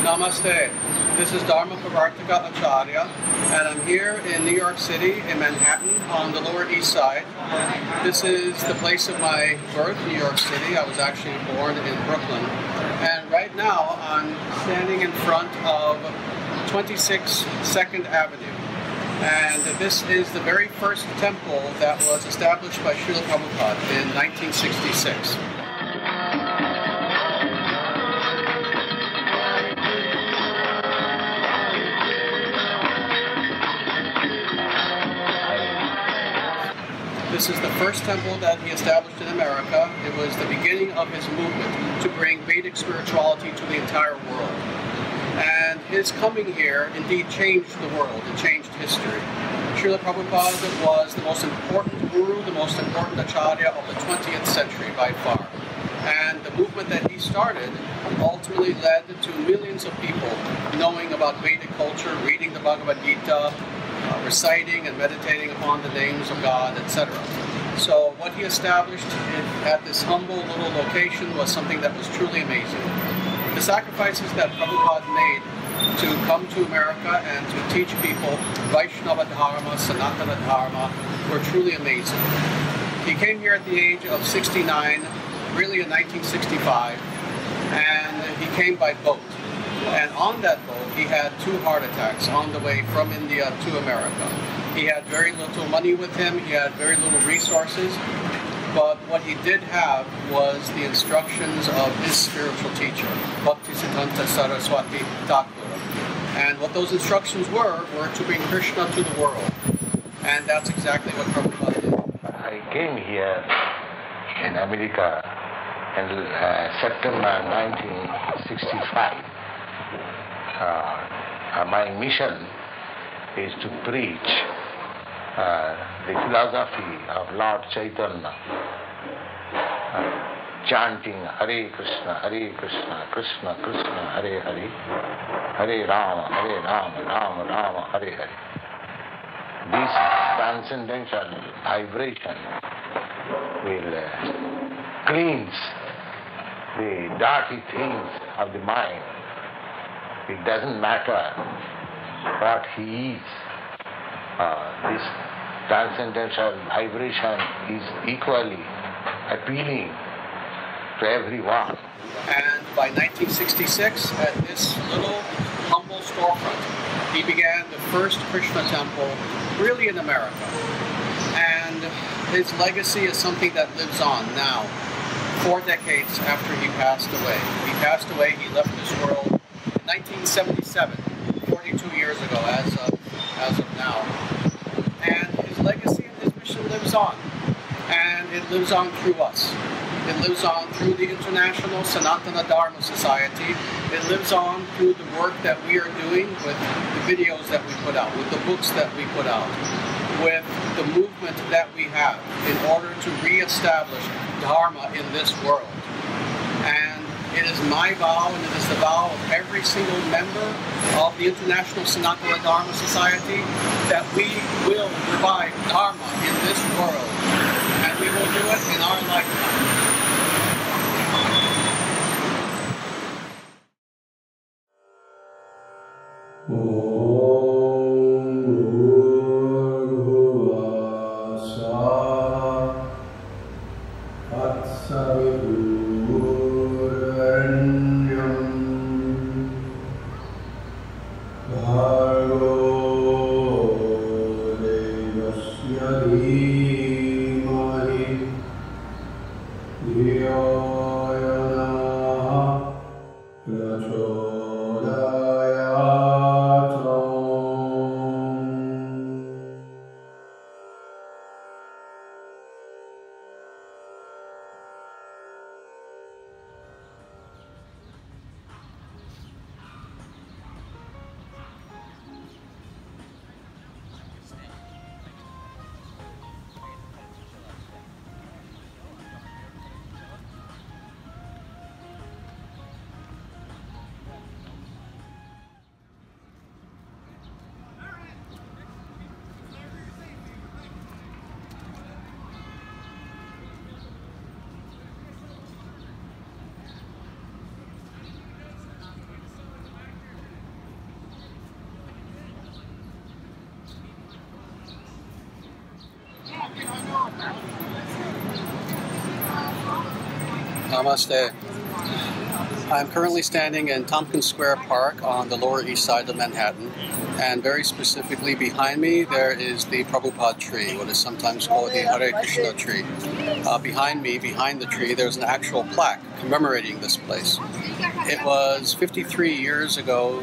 Namaste. This is Dharma Pravartika Acharya, and I'm here in New York City, in Manhattan, on the Lower East Side. This is the place of my birth, New York City. I was actually born in Brooklyn. And right now, I'm standing in front of 26 2nd Avenue. And this is the very first temple that was established by Srila Prabhupada in 1966. This is the first temple that he established in America. It was the beginning of his movement to bring Vedic spirituality to the entire world. And his coming here indeed changed the world. It changed history. Srila Prabhupada was the most important guru, the most important acharya of the 20th century by far. And the movement that he started ultimately led to millions of people knowing about Vedic culture, reading the Bhagavad Gita, reciting and meditating upon the names of God, etc. So what he established at this humble little location was something that was truly amazing. The sacrifices that Prabhupada made to come to America and to teach people Vaishnava Dharma, Sanatana Dharma were truly amazing. He came here at the age of 69, really in 1965, and he came by boat. And on that boat, he had 2 heart attacks on the way from India to America. He had very little money with him, he had very little resources, but what he did have was the instructions of his spiritual teacher, Bhaktisiddhanta Saraswati Thakur. And what those instructions were to bring Krishna to the world. And that's exactly what Prabhupada did. I came here in America in September 1965. My mission is to preach the philosophy of Lord Chaitanya, chanting Hare Krishna, Krishna Krishna, Hare Hare, Hare Rama, Rama Rama, Hare Hare. This transcendental vibration will cleanse the dirty things of the mind. It doesn't matter what he is. This transcendental vibration is equally appealing to everyone. And by 1966, at this little humble storefront, he began the first Krishna temple really in America. And his legacy is something that lives on now, 4 decades after he passed away. He passed away, he left this world in 1977, 42 years ago as of now. And his legacy and his mission lives on. And it lives on through us. It lives on through the International Sanatana Dharma Society. It lives on through the work that we are doing with the videos that we put out, with the books that we put out, with the movement that we have in order to re-establish Dharma in this world. And it is my vow, and it is the vow of every single member of the International Sanatana Dharma Society, that we will revive Dharma in this world. And we will do it in our lifetime. Prachodayat Namaste. I'm currently standing in Tompkins Square Park on the Lower East Side of Manhattan, and very specifically behind me there is the Prabhupada tree, what is sometimes called the Hare Krishna tree. Behind me, behind the tree, there's an actual plaque commemorating this place. It was 53 years ago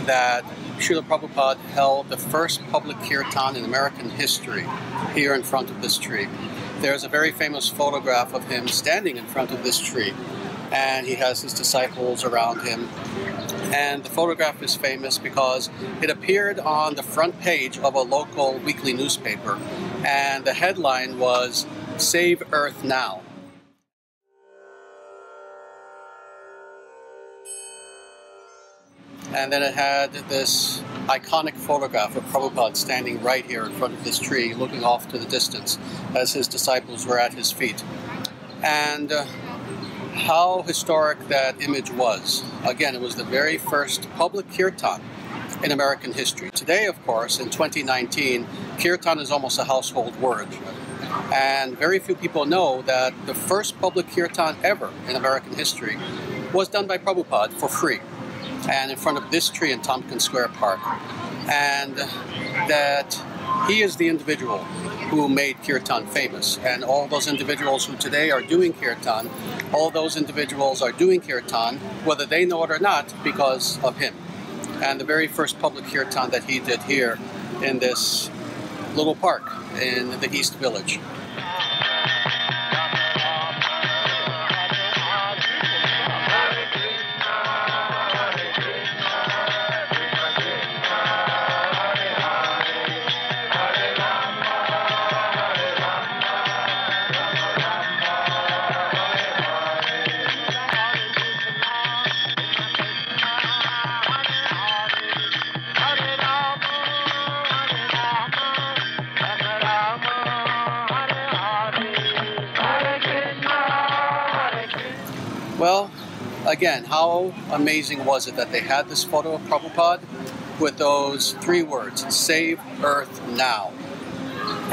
that Srila Prabhupada held the first public kirtan in American history here in front of this tree. There's a very famous photograph of him standing in front of this tree, and he has his disciples around him. And the photograph is famous because it appeared on the front page of a local weekly newspaper, and the headline was, "Save Earth Now." And then it had this iconic photograph of Prabhupada standing right here in front of this tree, looking off to the distance as his disciples were at his feet. And how historic that image was. Again, it was the very first public kirtan in American history. Today, of course, in 2019, kirtan is almost a household word. And very few people know that the first public kirtan ever in American history was done by Prabhupada for free, and in front of this tree in Tompkins Square Park. And that he is the individual who made kirtan famous. And all those individuals who today are doing kirtan, all those individuals are doing kirtan, whether they know it or not, because of him. And the very first public kirtan that he did here in this little park in the East Village. Well, again, how amazing was it that they had this photo of Prabhupada with those three words, "Save Earth Now."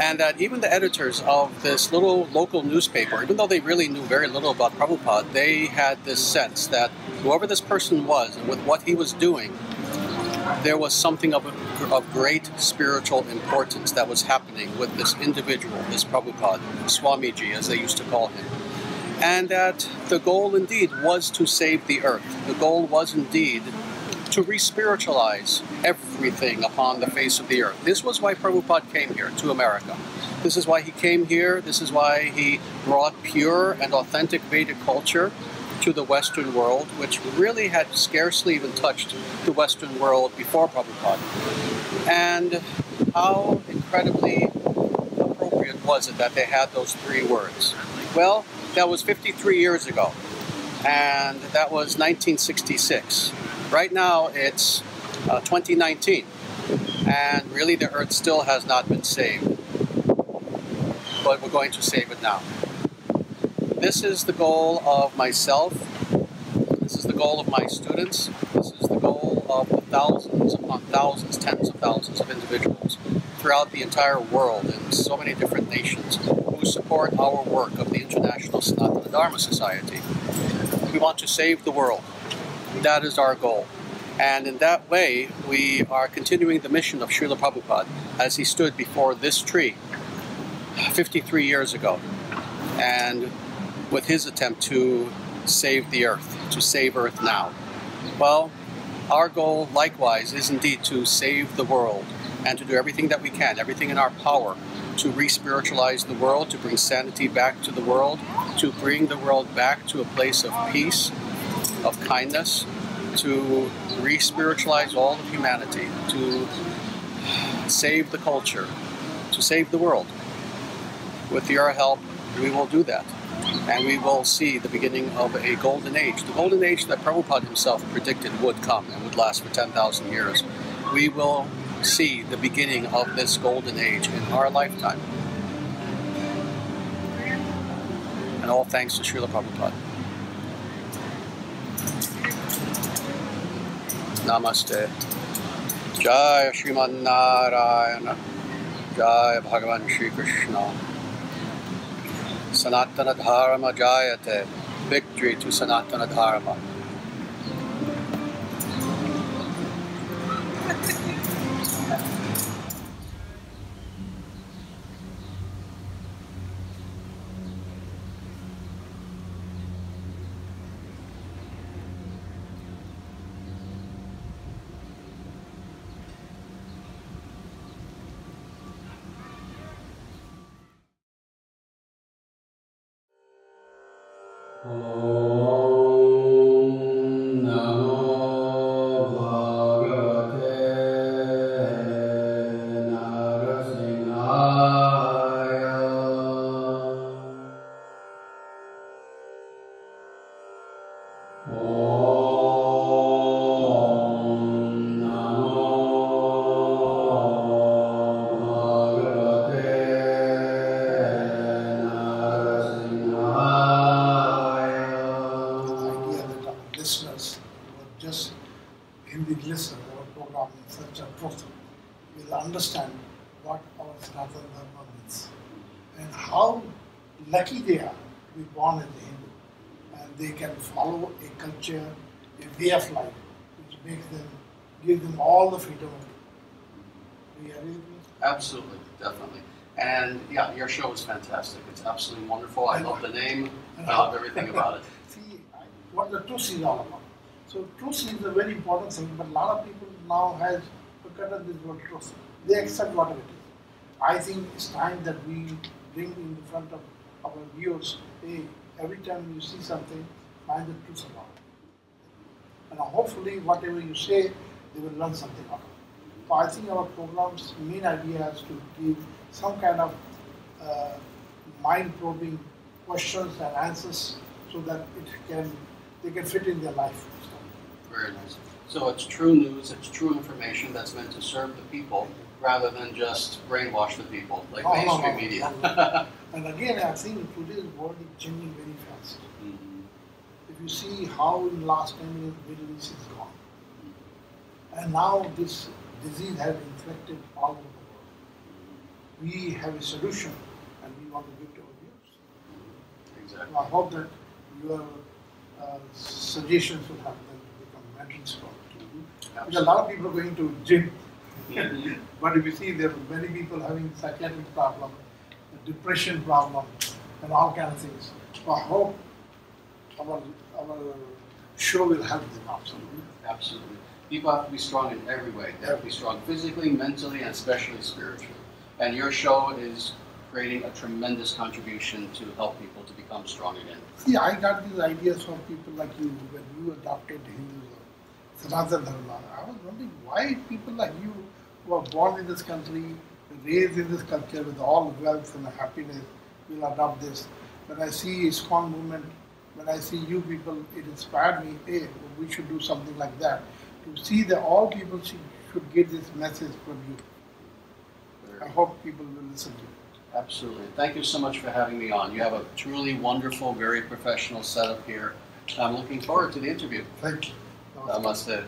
And that even the editors of this little local newspaper, even though they really knew very little about Prabhupada, they had this sense that whoever this person was and with what he was doing, there was something of great spiritual importance that was happening with this individual, this Prabhupada, Swamiji as they used to call him. And that the goal indeed was to save the earth. The goal was indeed to re-spiritualize everything upon the face of the earth. This was why Prabhupada came here to America. This is why he came here. This is why he brought pure and authentic Vedic culture to the Western world, which really had scarcely even touched the Western world before Prabhupada. And how incredibly appropriate was it that they had those three words? Well, that was 53 years ago, and that was 1966. Right now it's 2019, and really the earth still has not been saved, but we're going to save it now. This is the goal of myself, this is the goal of my students, this is the goal of the thousands upon thousands, tens of thousands of individuals throughout the entire world in so many different nations who support our work of the International Sanatana Dharma Society. We want to save the world. That is our goal. And in that way, we are continuing the mission of Srila Prabhupada as he stood before this tree 53 years ago, and with his attempt to save the earth, to save Earth now. Well, our goal likewise is indeed to save the world and to do everything that we can, everything in our power, to re-spiritualize the world, to bring sanity back to the world, to bring the world back to a place of peace, of kindness, to re-spiritualize all of humanity, to save the culture, to save the world. With your help, we will do that. And we will see the beginning of a golden age. The golden age that Prabhupada himself predicted would come and would last for 10,000 years. We will see the beginning of this golden age in our lifetime. And all thanks to Srila Prabhupada. Namaste. Jai Sriman Narayana. Jai Bhagavan Shri Krishna. Sanatana Dharma Jayate. victory to Sanatana Dharma. Listeners, just Hindi listeners, our program in such a truth, will understand what our Sanatana Dharma means and how lucky they are to be born as a Hindu, and they can follow a culture, a way of life, which makes them, give them all the freedom. Do you agree with me? Absolutely, definitely. And yeah, your show is fantastic. It's absolutely wonderful. I love the name. I love everything about it. See, what the truth is all about. So truth is a very important thing, but a lot of people now has forgotten this word truth. They accept whatever it is. I think it's time that we bring in front of our viewers, hey, every time you see something, find the truth about it. And hopefully whatever you say, they will learn something out of it. So I think our program's main idea is to give some kind of mind-probing questions and answers so that they can fit in their life. Very nice. So it's true news, it's true information that's meant to serve the people rather than just brainwash the people like mainstream media. And again, I think today's world is changing very fast. Mm-hmm. If you see how in the last 10 years the Middle East is gone, and now this disease has infected all over the world. We have a solution and we want to give to our viewers. Exactly. So I hope that your suggestions will help them become mentally strong. Because a lot of people are going to gym, but if you see there are many people having psychiatric problems, depression problem, and all kinds of things. So I hope our show will help them absolutely. Absolutely. People have to be strong in every way. They have to be strong physically, mentally, and especially spiritually. And your show is creating a tremendous contribution to help people to become strong again. See, I got these ideas from people like you when you adopted Hinduism, Sanatana Dharma. I was wondering why people like you who are born in this country, raised in this culture with all wealth and happiness will adopt this. When I see ISKCON movement, when I see you people, it inspired me, hey, we should do something like that. To see that all people should get this message from you. I hope people will listen to it. Absolutely. Thank you so much for having me on. You have a truly wonderful, very professional setup here. I'm looking forward to the interview. Thank you. Namaste.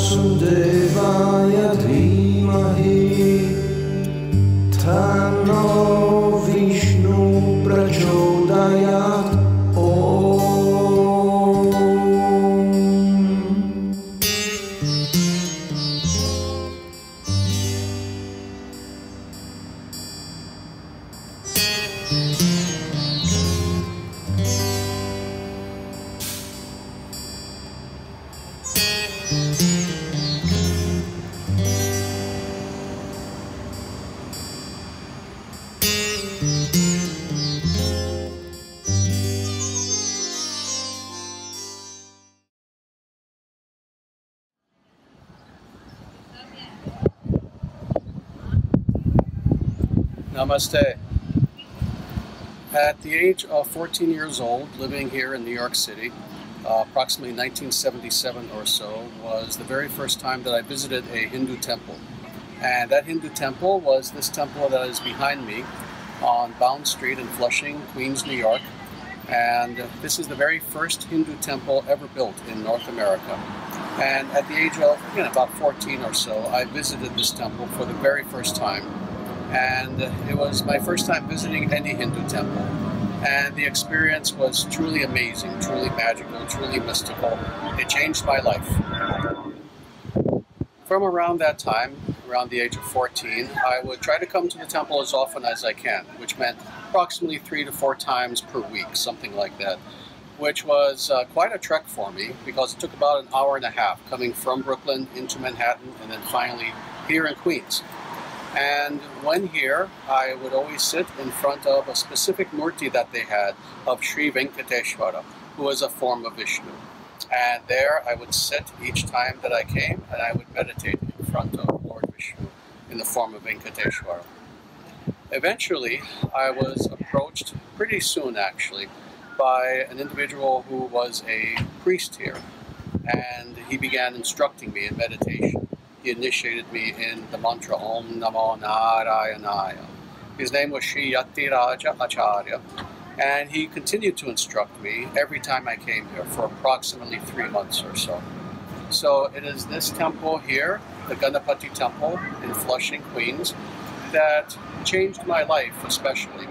Vasudevaya dhimahi Thanno Vishnu prachodayat Om Namaste. At the age of 14 years old, living here in New York City, approximately 1977 or so, was the very first time that I visited a Hindu temple. And that Hindu temple was this temple that is behind me on Bound Street in Flushing, Queens, New York. And this is the very first Hindu temple ever built in North America. And at the age of, about 14 or so, I visited this temple for the very first time. And it was my first time visiting any Hindu temple. And the experience was truly amazing, truly magical, truly mystical. It changed my life. From around that time, around the age of 14, I would try to come to the temple as often as I can, which meant approximately 3 to 4 times per week, something like that, which was quite a trek for me because it took about an hour and a half coming from Brooklyn into Manhattan and then finally here in Queens. And when here, I would always sit in front of a specific murti that they had of Sri Venkateshwara, who was a form of Vishnu. And there I would sit each time that I came and I would meditate in front of Lord Vishnu in the form of Venkateshwara. Eventually, I was approached pretty soon actually by an individual who was a priest here, and he began instructing me in meditation. He initiated me in the mantra Om Namo Narayanaya. His name was Sri Yatiraja Acharya, and he continued to instruct me every time I came here for approximately 3 months or so. So it is this temple here, the Ganapati Temple in Flushing, Queens, that changed my life especially.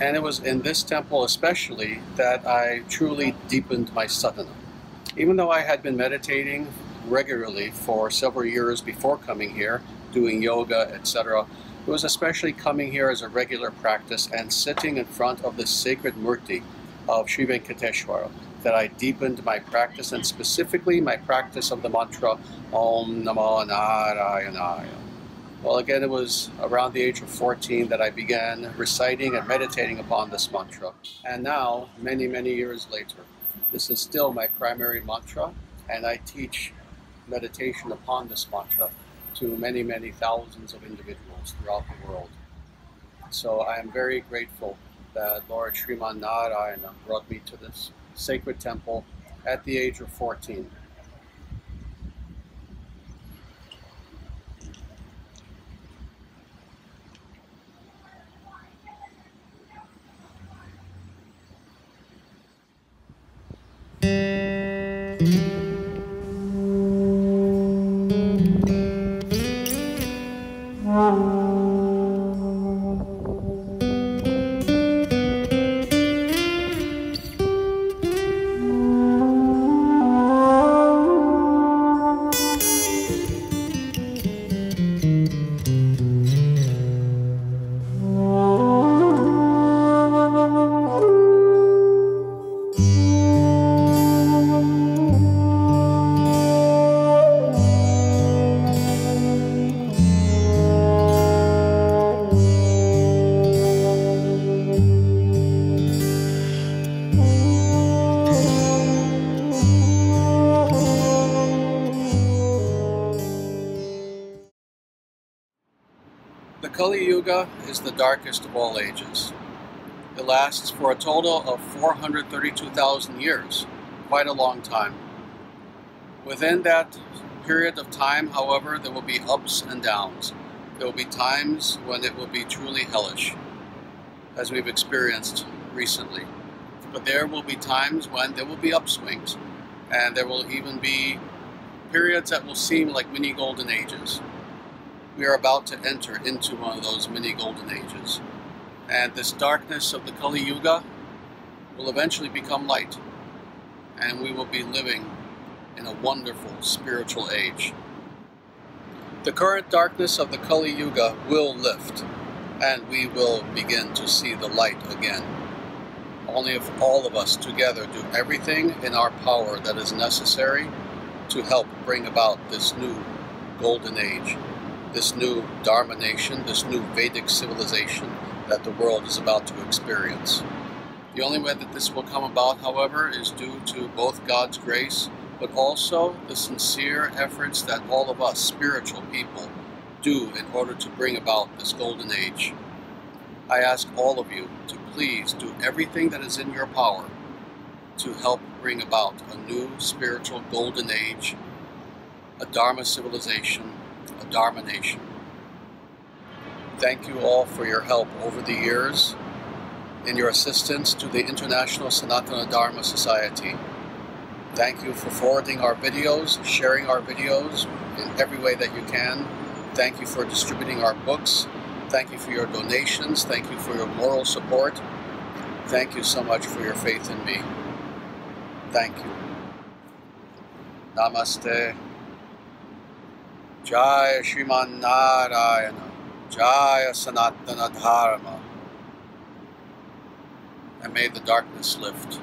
And it was in this temple especially that I truly deepened my sadhana. Even though I had been meditating regularly for several years before coming here, doing yoga, etc., it was especially coming here as a regular practice and sitting in front of the sacred murti of Sri Venkateshwara that I deepened my practice, and specifically my practice of the mantra Om Namo Narayanaya. Well, again, it was around the age of 14 that I began reciting and meditating upon this mantra. And now, many, many years later, this is still my primary mantra, and I teach meditation upon this mantra to many, many thousands of individuals throughout the world. So I am very grateful that Lord Sriman Narayana brought me to this sacred temple at the age of 14. The Kali Yuga is the darkest of all ages. It lasts for a total of 432,000 years, quite a long time. Within that period of time, however, there will be ups and downs. There will be times when it will be truly hellish, as we've experienced recently. But there will be times when there will be upswings, and there will even be periods that will seem like mini golden ages. We are about to enter into one of those mini golden ages. And this darkness of the Kali Yuga will eventually become light. And we will be living in a wonderful spiritual age. The current darkness of the Kali Yuga will lift, and we will begin to see the light again. Only if all of us together do everything in our power that is necessary to help bring about this new golden age, this new Dharma nation, this new Vedic civilization that the world is about to experience. The only way that this will come about, however, is due to both God's grace, but also the sincere efforts that all of us spiritual people do in order to bring about this golden age. I ask all of you to please do everything that is in your power to help bring about a new spiritual golden age, a Dharma civilization, a Dharma nation. Thank you all for your help over the years in your assistance to the International Sanatana Dharma Society. Thank you for forwarding our videos, sharing our videos in every way that you can. Thank you for distributing our books. Thank you for your donations. Thank you for your moral support. Thank you so much for your faith in me. Thank you. Namaste. Jaya Shriman Narayana. Jaya Sanatana Dharma. And may the darkness lift.